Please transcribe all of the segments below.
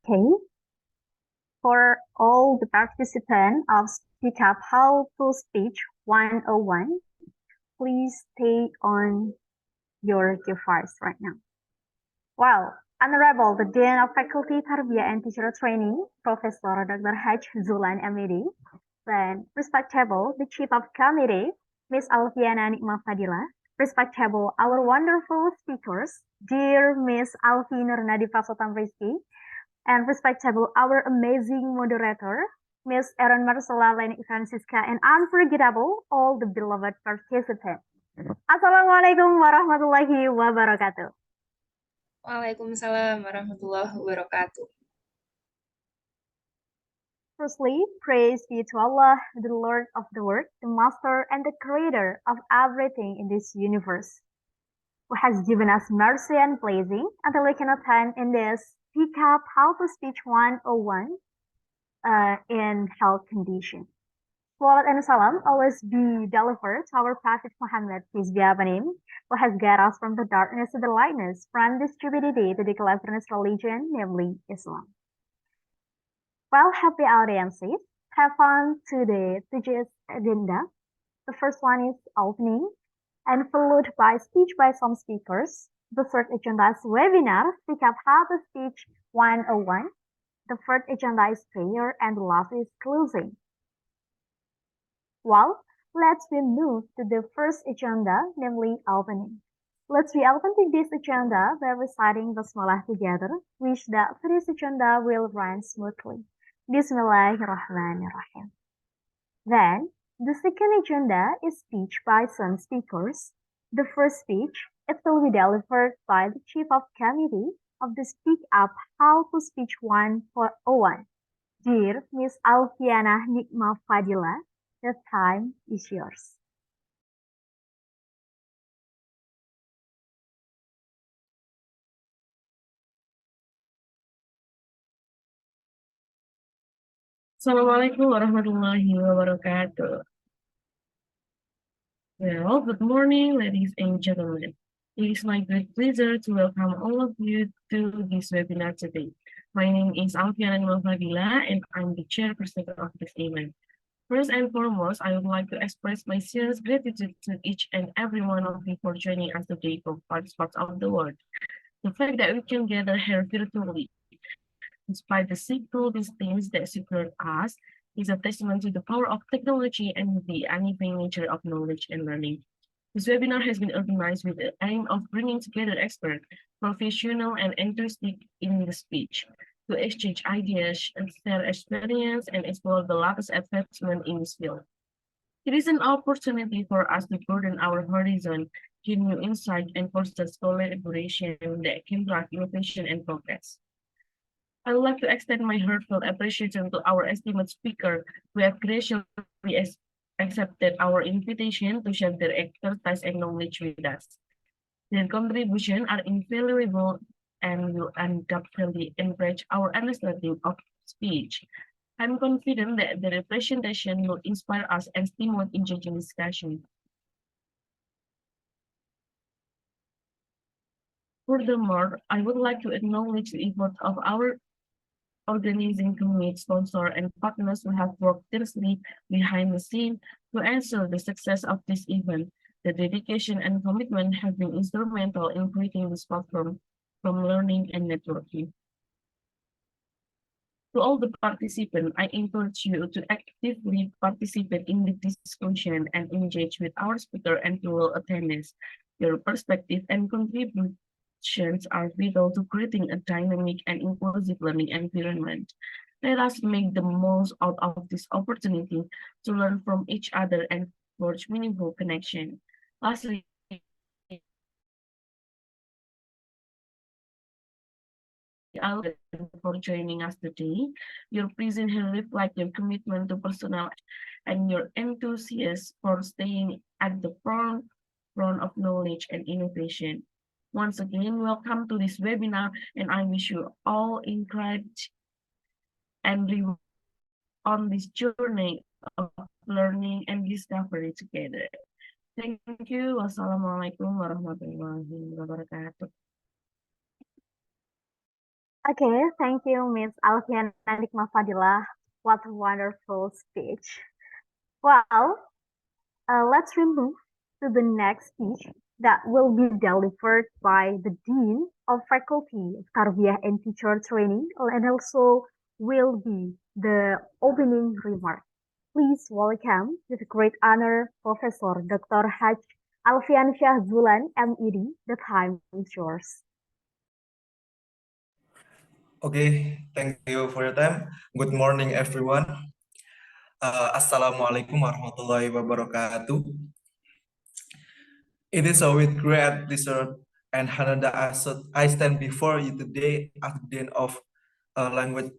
Okay, for all the participants of Speak Up How to Speech 101, please stay on your device right now. Well, Honorable, the Dean of Faculty Tarbiyah and Teacher Training, Professor Dr. H. Zulan MED, then respectable, the Chief of Committee, Miss Alfiana Fadhila, respectable, our wonderful speakers, dear Miss Alfi Nadiva Soetam Rizky, and respectable, our amazing moderator, Miss Errend Marchella, Leonic, Franchischa, and unforgettable, all the beloved participants. Assalamualaikum warahmatullahi wabarakatuh. Waalaikumsalam warahmatullahi wabarakatuh. Firstly, praise be to Allah, the Lord of the world, the Master and the Creator of everything in this universe, who has given us mercy and blessing until we can attend in this Speak Up How to Speech 101 in health condition. Salawat and salam always be delivered to our Prophet Muhammad, peace be upon him, who has guided us from the darkness to the lightness, from the stupidity to the cleverness religion, namely Islam. Well, happy audiences, have fun today. Today's agenda. The first one is opening, and followed by speech by some speakers. The third agenda is webinar, Speak Up How to Speech 101. The fourth agenda is prayer, and the last is closing. Well, let's move to the first agenda, namely opening. Let's open this agenda by reciting Basmalah together, wish that today's agenda will run smoothly. Bismillahirrahmanirrahim. Then, the second agenda is speech by some speakers. The first speech, it will be delivered by the Chief of Committee of the Speak Up How to Speech 101. Dear Miss Alfiana Fadhila, the time is yours. Assalamualaikum warahmatullahi wabarakatuh. Well, good morning, ladies and gentlemen. It is my great pleasure to welcome all of you to this webinar today. My name is Alfiyana and I'm the chairperson of this event. First and foremost, I would like to express my sincere gratitude to each and every one of you for joining us today from various parts of the world. The fact that we can gather here virtually, despite the simple distance that separates us, is a testament to the power of technology and the uneven nature of knowledge and learning. This webinar has been organized with the aim of bringing together experts, professional and enthusiastic in the speech, to exchange ideas and share experience and explore the latest advancement in this field. It is an opportunity for us to broaden our horizon, gain new insight, and foster collaboration that can drive innovation and progress. I would like to extend my heartfelt appreciation to our esteemed speaker who have graciously accepted our invitation to share their expertise and knowledge with us. Their contributions are invaluable and will undoubtedly enrich our understanding of speech. I'm confident that the presentation will inspire us and stimulate engaging discussion. Furthermore, I would like to acknowledge the effort of our organizing committee, sponsor, and partners who have worked tirelessly behind the scenes to ensure the success of this event. The dedication and commitment have been instrumental in creating this platform from learning and networking. To all the participants, I encourage you to actively participate in the discussion and engage with our speaker and plural attendees. Your perspective and contributions are vital to creating a dynamic and inclusive learning environment. Let us make the most out of this opportunity to learn from each other and forge meaningful connection. Lastly, for joining us today. Your presence here reflects your commitment to personal and your enthusiasm for staying at the front of knowledge and innovation. Once again, welcome to this webinar, and I wish you all encouraged and reward on this journey of learning and discovery together. Thank you. Wassalamualaikum warahmatullahi wabarakatuh. Okay, thank you, Miss Alfiana and Fadhila. What a wonderful speech. Well, let's move to the next speech that will be delivered by the Dean of Faculty of Tarbiyah and Teacher Training and also will be the opening remark. Please welcome with great honor Professor Dr. Haj Alviansyah Zulan, MED. The time is yours. Okay, thank you for your time. Good morning, everyone. Assalamualaikum warahmatullahi wabarakatuh. It is with great pleasure and honor that I stand before you today as the Dean of Language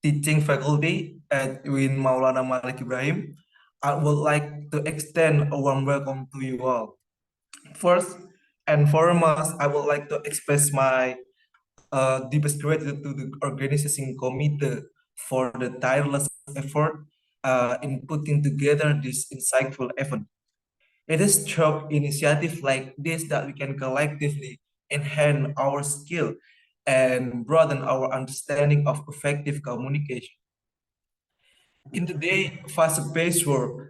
Teaching Faculty at UIN Maulana Malik Ibrahim. I would like to extend a warm welcome to you all. First and foremost, I would like to express my deepest gratitude to the organizing committee for the tireless effort in putting together this insightful event. It is through initiatives like this that we can collectively enhance our skill and broaden our understanding of effective communication. In today's fast-paced world,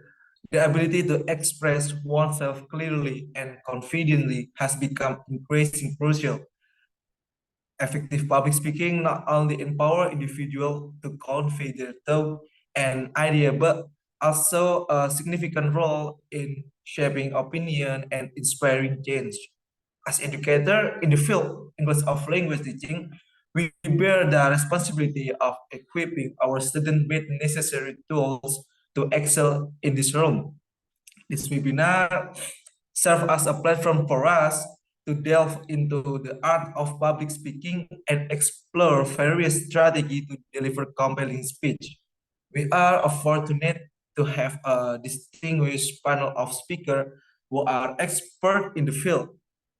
the ability to express oneself clearly and confidently has become increasingly crucial. Effective public speaking not only empower individuals to convey their thought and idea, but also a significant role in shaping opinion and inspiring change. As educator in the field English of language teaching, we bear the responsibility of equipping our students with necessary tools to excel in this realm. This webinar serve as a platform for us to delve into the art of public speaking and explore various strategies to deliver compelling speech. We are fortunate to have a distinguished panel of speakers who are expert in the field,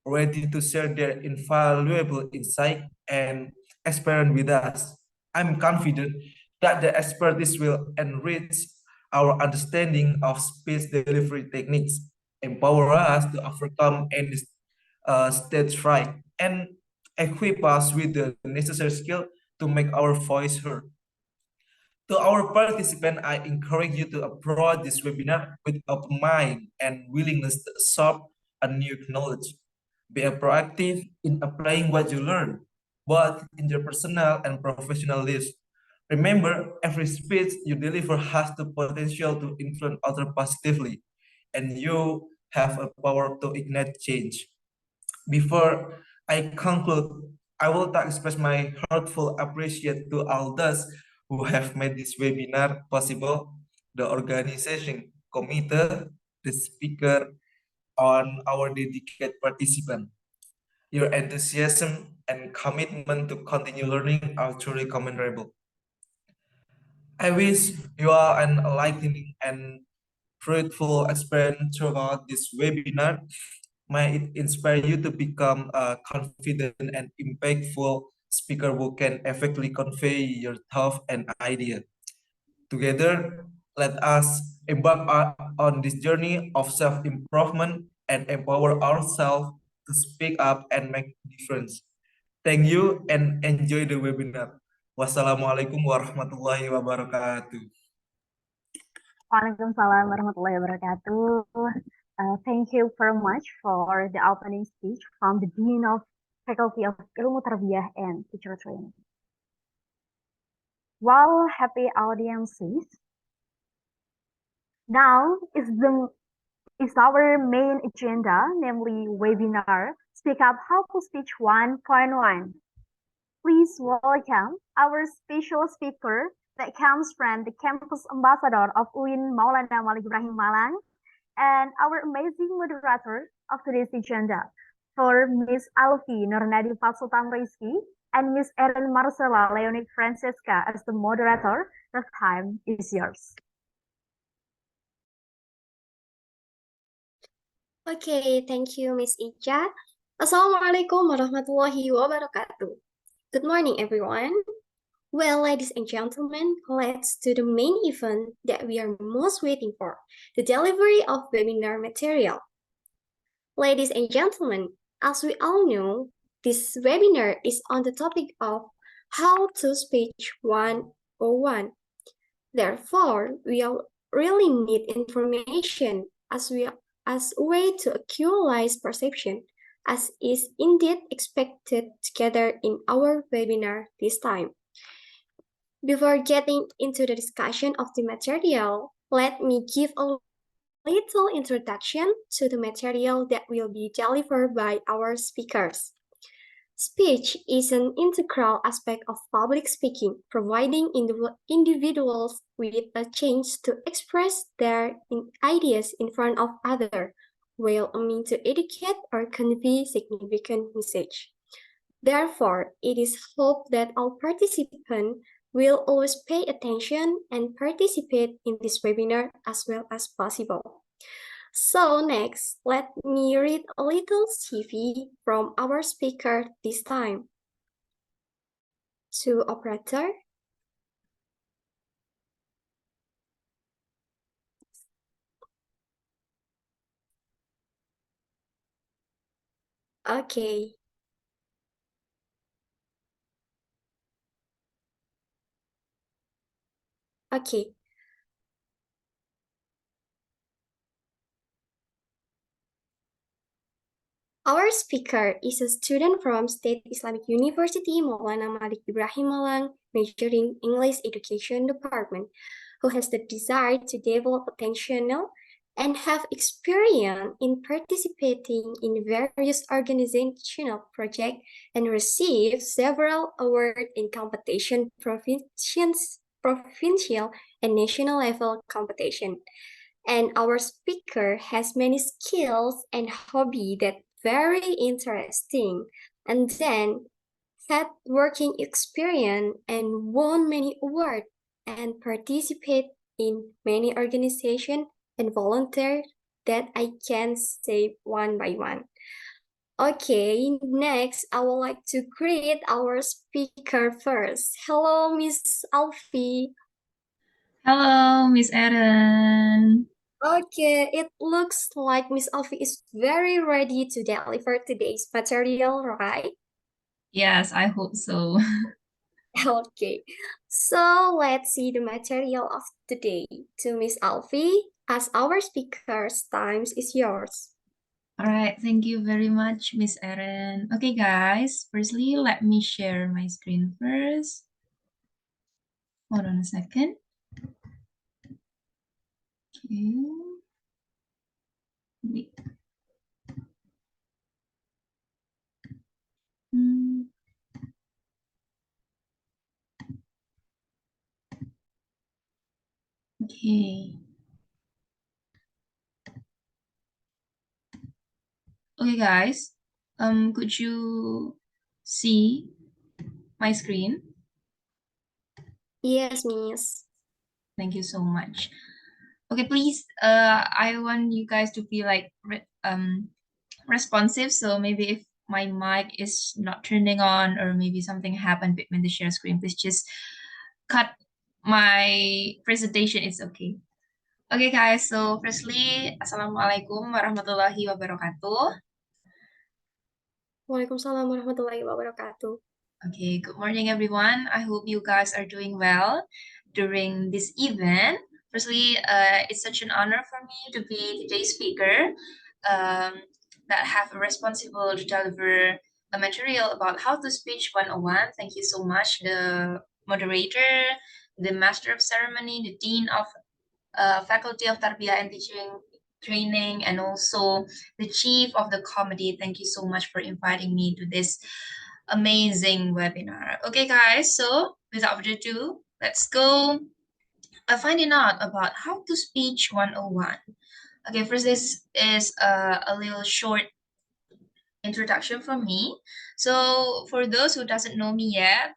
ready to share their invaluable insight and experience with us. I'm confident that the expertise will enrich our understanding of speech delivery techniques, empower us to overcome any stage fright, and equip us with the necessary skill to make our voice heard. To our participants, I encourage you to approach this webinar with open mind and willingness to absorb a new knowledge. Be proactive in applying what you learn, both in your personal and professional lives. Remember, every speech you deliver has the potential to influence others positively, and you have a power to ignite change. Before I conclude, I will express my heartfelt appreciation to all those who have made this webinar possible, the organization committee, the speaker, on our dedicated participant. Your enthusiasm and commitment to continue learning are truly commendable. I wish you all an enlightening and fruitful experience throughout this webinar. May it inspire you to become a confident and impactful speaker who can effectively convey your thoughts and ideas. Together, let us embark on this journey of self-improvement and empower ourselves to speak up and make a difference. Thank you and enjoy the webinar. Wassalamualaikum warahmatullahi wabarakatuh. Waalaikumsalam warahmatullahi wabarakatuh. Thank you very much for the opening speech from the Dean of Faculty of Ilmu Tarbiyah and Teacher Training. Well, happy audiences. Now is our main agenda, namely webinar, Speak Up How to Speech 1.1. Please welcome our special speaker that comes from the campus ambassador of UIN Maulana Malik Ibrahim Malang, and our amazing moderator of today's agenda for Miss Alfi Nadiva Soetam Rizky and Miss Errend Marchella Leonic Franchischa as the moderator. The time is yours. Okay, thank you, Miss Ica. Assalamualaikum warahmatullahi wabarakatuh. Good morning, everyone. Well, ladies and gentlemen, let's do the main event that we are most waiting for, the delivery of webinar material. Ladies and gentlemen, as we all know, this webinar is on the topic of How to Speech 101. Therefore, we all really need information as way to actualize perception, as is indeed expected together in our webinar this time. Before getting into the discussion of the material, let me give a little introduction to the material that will be delivered by our speakers. Speech is an integral aspect of public speaking, providing individuals with a chance to express their ideas in front of others, while aiming to educate or convey significant message. Therefore, it is hoped that all participants will always pay attention and participate in this webinar as well as possible. So next, let me read a little CV from our speaker this time. To operator. Okay. Okay. Our speaker is a student from State Islamic University Maulana Malik Ibrahim Malang, majoring English Education Department, who has the desire to develop potential and have experience in participating in various organizational projects and received several awards in competition, provincial and national level competition. And our speaker has many skills and hobby that very interesting. And then had working experience and won many awards and participate in many organizations and volunteer that I can say one by one. Okay, next I would like to greet our speaker first. Hello, Miss Alfi. Hello, Miss Errend. Okay, it looks like Miss Alfi is very ready to deliver today's material, right? Yes, I hope so. Okay, so let's see the material of today. To Miss Alfi, as our speaker's times is yours. All right, thank you very much, Miss Errend. Okay, guys, firstly, let me share my screen first. Hold on a second. Okay. Wait. Okay. Okay, guys. Could you see my screen? Yes, Miss. Thank you so much. Okay, please. I want you guys to be like responsive. So maybe if my mic is not turning on or maybe something happened between the share screen, please just cut my presentation. It's okay. Okay, guys. So firstly, Assalamualaikum warahmatullahi wabarakatuh. Waalaikumsalam warahmatullahi wabarakatuh. Okay, good morning, everyone. I hope you guys are doing well during this event. Firstly, it's such an honor for me to be today's speaker that have a responsible to deliver a material about how to speech 101. Thank you so much, the moderator, the master of ceremony, the dean of faculty of Tarbiyah and teaching training, and also the chief of the committee. Thank you so much for inviting me to this amazing webinar. Okay, guys, so without further ado, let's go finding out about how to speech 101. Okay, first this is a little short introduction from me. So for those who doesn't know me yet,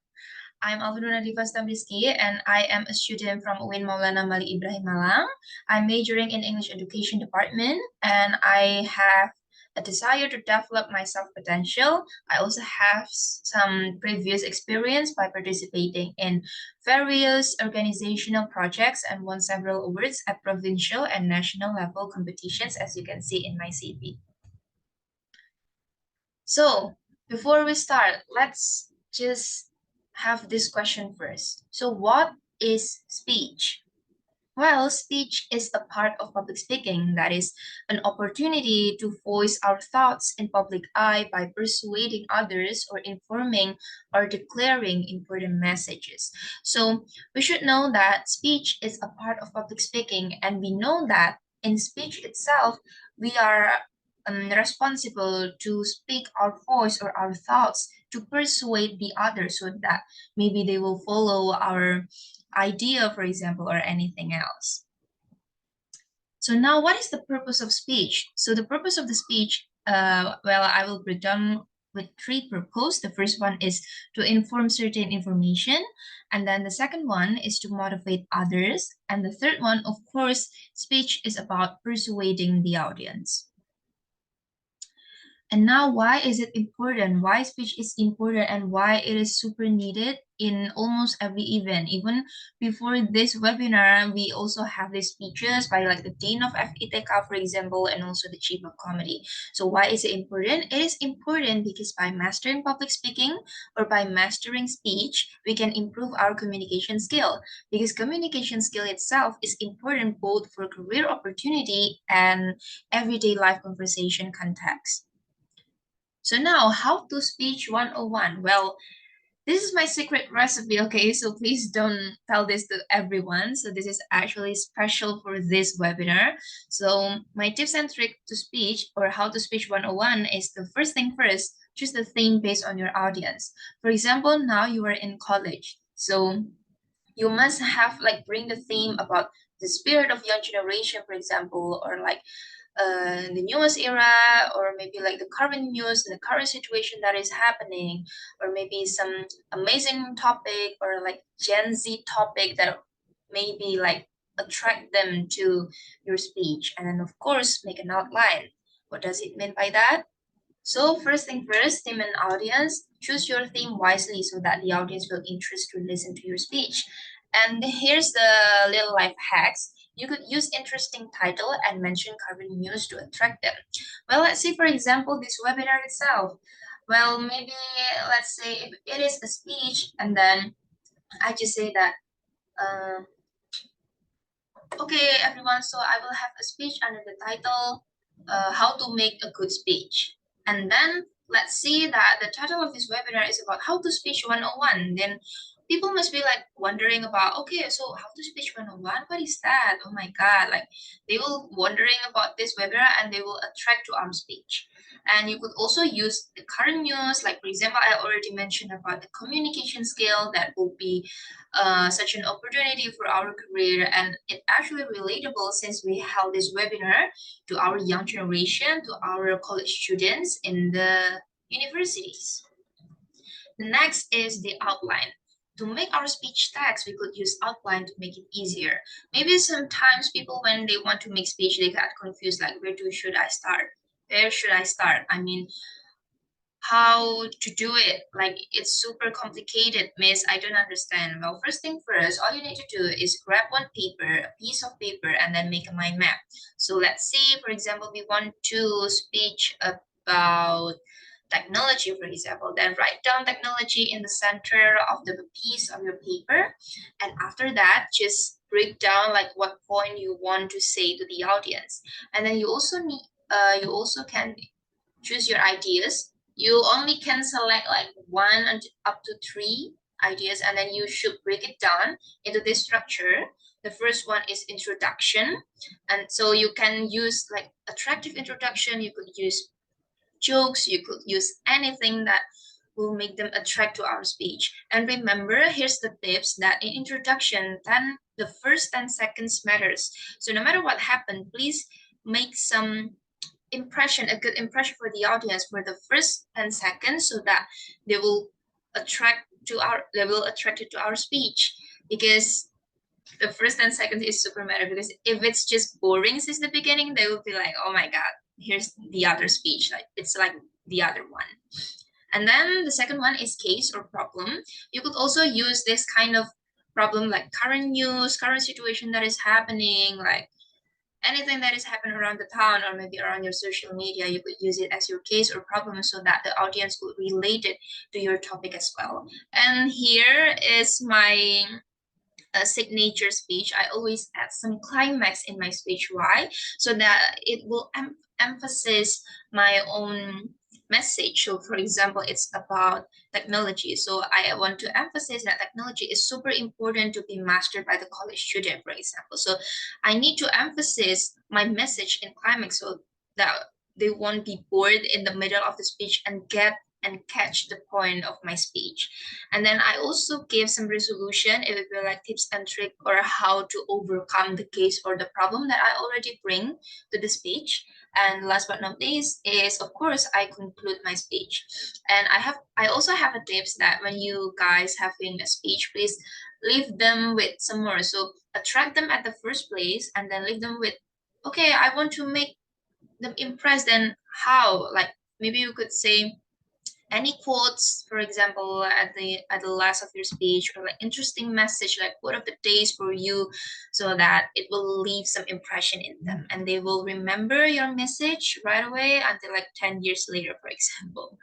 I'm Nadiva Rizky, and I am a student from UIN Maulana Malik Ibrahim Malang. I'm majoring in English Education Department, and I have a desire to develop my self-potential. I also have some previous experience by participating in various organizational projects and won several awards at provincial and national level competitions, as you can see in my CV. So, before we start, let's just have this question first. So what is speech? Well, speech is a part of public speaking, that is, an opportunity to voice our thoughts in public eye by persuading others or informing or declaring important messages. So we should know that speech is a part of public speaking, and we know that in speech itself, we are responsible to speak our voice or our thoughts to persuade the others so that maybe they will follow our idea, for example, or anything else. So now what is the purpose of speech? So the purpose of the speech, well, I will break down with three purposes. The first one is to inform certain information, and then the second one is to motivate others, and the third one, of course, speech is about persuading the audience. And now, why is it important? Why speech is important and why it is super needed in almost every event? Even before this webinar, we also have these speeches by like the Dean of FITK, for example, and also the Chief of Comedy. So why is it important? It is important because by mastering public speaking or by mastering speech, we can improve our communication skill, because communication skill itself is important both for career opportunity and everyday life conversation context. So now, how to speech 101? Well, this is my secret recipe, okay? So please don't tell this to everyone. So this is actually special for this webinar. So my tips and tricks to speech or how to speech 101 is the first thing first, choose the theme based on your audience. For example, now you are in college. So you must have like bring the theme about the spirit of young generation, for example, or like the newest era, or maybe like the current news, the current situation that is happening, or maybe some amazing topic or like Gen Z topic that maybe like attract them to your speech. And then of course make an outline. What does it mean by that? So first thing first, theme and audience. Choose your theme wisely so that the audience will interest to listen to your speech. And here's the little life hacks. You could use interesting title and mention current news to attract them. Well, let's say for example this webinar itself. Well, maybe let's say if it is a speech, and then I just say that okay everyone, so I will have a speech under the title how to make a good speech. And then let's see that the title of this webinar is about how to speech 101. Then people must be like wondering about, okay, so how to speech 101, what is that? Oh my god, like they will wondering about this webinar and they will attract to our speech. And you could also use the current news, like for example I already mentioned about the communication skill that will be such an opportunity for our career, and it actually relatable since we held this webinar to our young generation, to our college students in the universities. The next is the outline. To make our speech text, we could use outline to make it easier. Maybe sometimes people, when they want to make speech, they get confused, like should I start? Where should I start? I mean, how to do it, like it's super complicated, miss, I don't understand. Well, first thing first, all you need to do is grab one paper, a piece of paper, and then make a mind map. So let's say for example we want to speak about technology, for example, then write down technology in the center of the piece of your paper, and after that just break down like what point you want to say to the audience. And then you also need you also can choose your ideas. You only can select like one up to three ideas, and then you should break it down into this structure. The first one is introduction, and so you can use like attractive introduction, you could use jokes, you could use anything that will make them attract to our speech. And remember, here's the tips, that in introduction, then the first 10 seconds matters. So no matter what happened, please make some impression, a good impression for the audience for the first 10 seconds, so that they will they will attract it to our speech. Because the first 10 seconds is super matter, because if it's just boring since the beginning, they will be like, oh my god, here's the other speech, like it's like the other one. And then the second one is case or problem. You could also use this kind of problem like current news, current situation that is happening, like anything that is happening around the town or maybe around your social media, you could use it as your case or problem so that the audience would relate it to your topic as well. And here is my signature speech. I always add some climax in my speech. Why? So that it will emphasize my own message. So for example, it's about technology. So I want to emphasize that technology is super important to be mastered by the college student, for example. So I need to emphasize my message in climax so that they won't be bored in the middle of the speech and get and catch the point of my speech. And then I also gave some resolution, it would be like tips and trick or how to overcome the case or the problem that I already bring to the speech. And last but not least is, of course, I conclude my speech. And I also have a tips that when you guys having a speech, please leave them with some more. So attract them at the first place and then leave them with, okay, I want to make them impressed. Then how? Like maybe you could say any quotes, for example, at the last of your speech, or like interesting message like quote of the days for you, so that it will leave some impression in them and they will remember your message right away until like 10 years later, for example.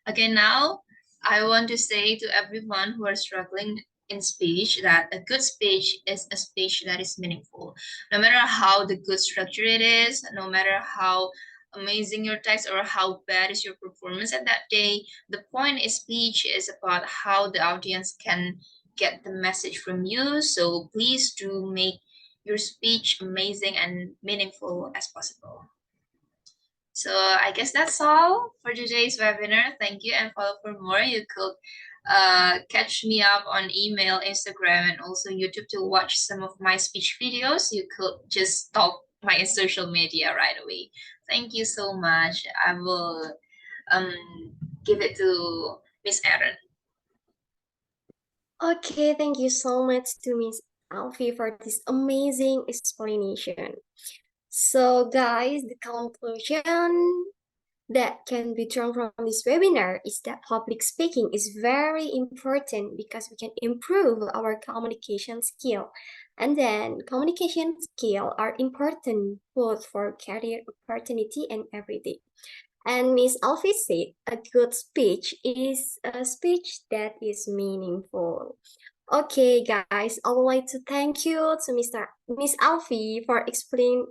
Okay, now I want to say to everyone who are struggling in speech that a good speech is a speech that is meaningful. No matter how the good structure it is, no matter how amazing your text or how bad is your performance at that day, the point is speech is about how the audience can get the message from you. So please do make your speech amazing and meaningful as possible. So I guess that's all for today's webinar. Thank you, and follow for more. You could catch me up on email, Instagram, and also YouTube to watch some of my speech videos. You could just stalk my social media right away. Thank you so much. I will give it to Miss Errend. Okay, thank you so much to Miss Alfi for this amazing explanation. So guys, the conclusion that can be drawn from this webinar is that public speaking is very important because we can improve our communication skill. And then communication skill are important both for career opportunity and everyday. And Miss Alfi said a good speech is a speech that is meaningful. Okay, guys, I would like to thank you to Miss Alfi for explaining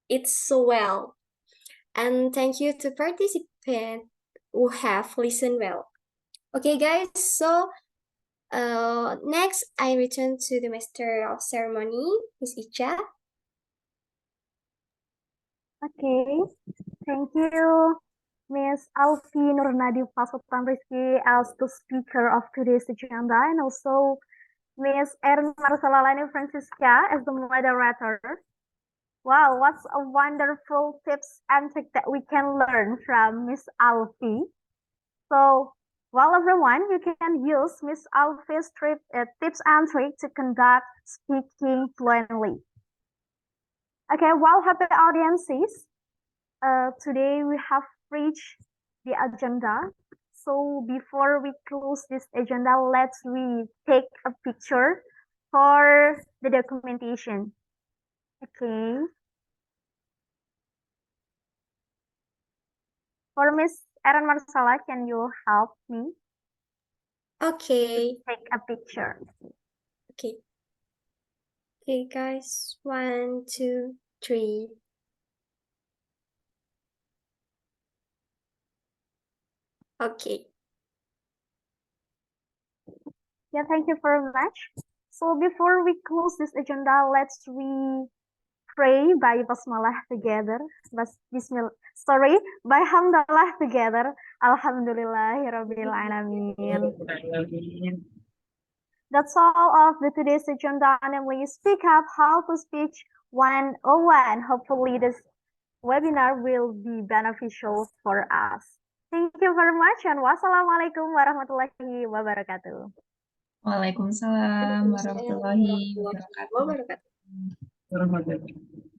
it so well. And thank you to participants who have listened well. Okay, guys, so next I return to the Master of Ceremony, Miss Ica. Okay, thank you, Miss Alfi Nadiva Soetam Rizky as the speaker of today's agenda, and also Miss Errend Marchella Franchischa as the moderator. Wow, what's a wonderful tips and trick that we can learn from Miss Alfi. So, well, everyone, you can use Miss Alfi's tips and trick to conduct speaking fluently. Okay, well, happy audiences, today we have reached the agenda. So before we close this agenda, let's take a picture for the documentation. Okay. For Miss Errend Marchella, can you help me? Okay. Take a picture. Okay. Okay, guys. 1, 2, 3. Okay. Yeah, thank you very much. So before we close this agenda, let's pray by basmalah together. By hamdalah together. Alhamdulillahirabbil alamin. That's all of today's agenda. And when you speak up, how to speech 101. Hopefully this webinar will be beneficial for us. Thank you very much, and wassalamualaikum warahmatullahi wabarakatuh. Waalaikumsalam warahmatullahi wabarakatuh. Warahmatullahi wabarakatuh.